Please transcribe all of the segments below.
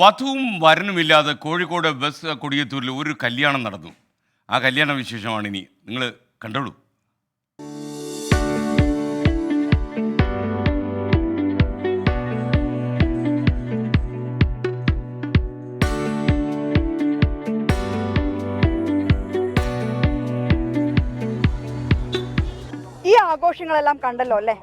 വധുവും വരനുമില്ലാതെ Kozhikode bus കൊടിയത്തൂരിൽ ഒരു കല്യാണം നടന്നു. ആ കല്യാണ വിശേഷമാണ് ഇനി നിങ്ങൾ കണ്ടോളൂ. ഈ ആഘോഷങ്ങളെല്ലാം കണ്ടല്ലോ അല്ലേ?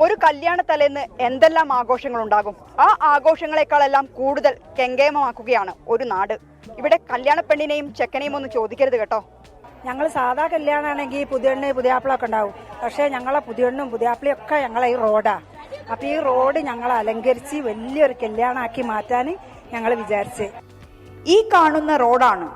ഒരു കല്യാണ തലേന്ന് എന്തെല്ലാം ആഘോഷങ്ങൾ ഉണ്ടാകും. ആ ആഘോഷങ്ങളെക്കാളെല്ലാം കൂടുതൽ കെങ്കേമമാക്കുകയാണ് ഒരു നാട്. ഇവിടെ കല്യാണ പെണ്ണിനെയും ചെക്കനെയും ഒന്നും ചോദിക്കരുത് കേട്ടോ. ഞങ്ങൾ സാധാ കല്യാണമാണെങ്കിൽ പുതിയെണ്ണ് പുതിയാപ്പിളൊക്കെ ഉണ്ടാവും. പക്ഷേ ഞങ്ങളെ പുതിയെണ്ണും പുതിയാപ്പിളയും ഒക്കെ ഞങ്ങളെ ഈ റോഡാണ്. അപ്പം ഈ റോഡ് ഞങ്ങൾ അലങ്കരിച്ച് വലിയൊരു കല്യാണമാക്കി മാറ്റാൻ ഞങ്ങൾ വിചാരിച്ചേ. ഈ കാണുന്ന റോഡാണ്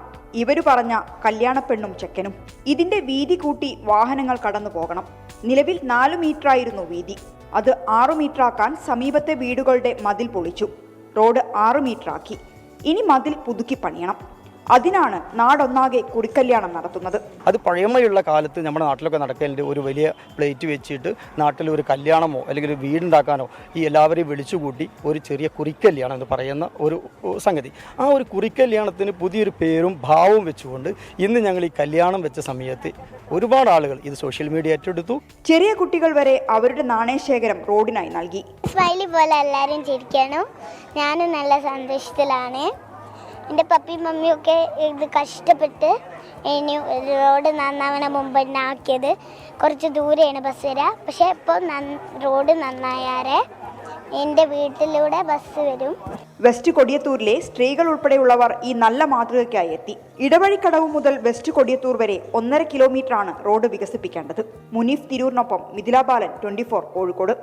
ഇവര് പറഞ്ഞ കല്യാണ പെണ്ണും ചെക്കനും. ഇതിന്റെ വീതി കൂട്ടി വാഹനങ്ങൾ കടന്നു പോകണം. നിലവിൽ 4 മീറ്ററായിരുന്നു വീതി. അത് 6 മീറ്ററാക്കാൻ സമീപത്തെ വീടുകളുടെ മതിൽ പൊളിച്ചു. റോഡ് 6 മീറ്ററാക്കി. ഇനി മതിൽ പുതുക്കി പണിയണം. അതിനാണ് നാടൊന്നാകെ കുറിക്കല്യാണം നടത്തുന്നത്. അത് പഴമയുള്ള കാലത്ത് നമ്മുടെ നാട്ടിലൊക്കെ നടക്കലുണ്ട്. ഒരു വലിയ പ്ലേറ്റ് വെച്ചിട്ട് നാട്ടിൽ ഒരു കല്യാണമോ അല്ലെങ്കിൽ ഒരു വീടുണ്ടാക്കാനോ ഈ എല്ലാവരെയും വിളിച്ചുകൂട്ടി ഒരു ചെറിയ കുറിക്കല്യാണം എന്ന് പറയുന്ന ഒരു സംഗതി. ആ ഒരു കുറിക്കല്യാണത്തിന് പുതിയൊരു പേരും ഭാവവും വെച്ചുകൊണ്ട് ഇന്ന് ഞങ്ങൾ ഈ കല്യാണം വെച്ച സമയത്ത് ഒരുപാട് ആളുകൾ ഇത് സോഷ്യൽ മീഡിയ ഏറ്റെടുത്തു. ചെറിയ കുട്ടികൾ വരെ അവരുടെ നാണയശേഖരം റോഡിനായി നൽകി. സ്മൈലി പോലെ എല്ലാവരും ചിരിക്കണം. ഞാനും നല്ല സന്തോഷത്തിലാണ്. എൻ്റെ പപ്പയും മമ്മിയൊക്കെ ഇത് കഷ്ടപ്പെട്ട് ഇനി റോഡ് നന്നാവണ മുമ്പ് തന്നെ ആക്കിയത്. കുറച്ച് ദൂരെയാണ് ബസ് വരിക. പക്ഷേ ഇപ്പോൾ റോഡ് നന്നായാറേ എൻ്റെ വീട്ടിലൂടെ ബസ് വരും. വെസ്റ്റ് കൊടിയത്തൂരിലെ സ്ത്രീകൾ ഉൾപ്പെടെയുള്ളവർ ഈ നല്ല മാതൃകയ്ക്കായി എത്തി. ഇടവഴിക്കടവ് മുതൽ വെസ്റ്റ് കൊടിയത്തൂർ വരെ 1.5 കിലോമീറ്ററാണ് റോഡ് വികസിപ്പിക്കേണ്ടത്. മുനീഫ് തിരൂരിനൊപ്പം മിഥില ബാലൻ, 24 കോഴിക്കോട്.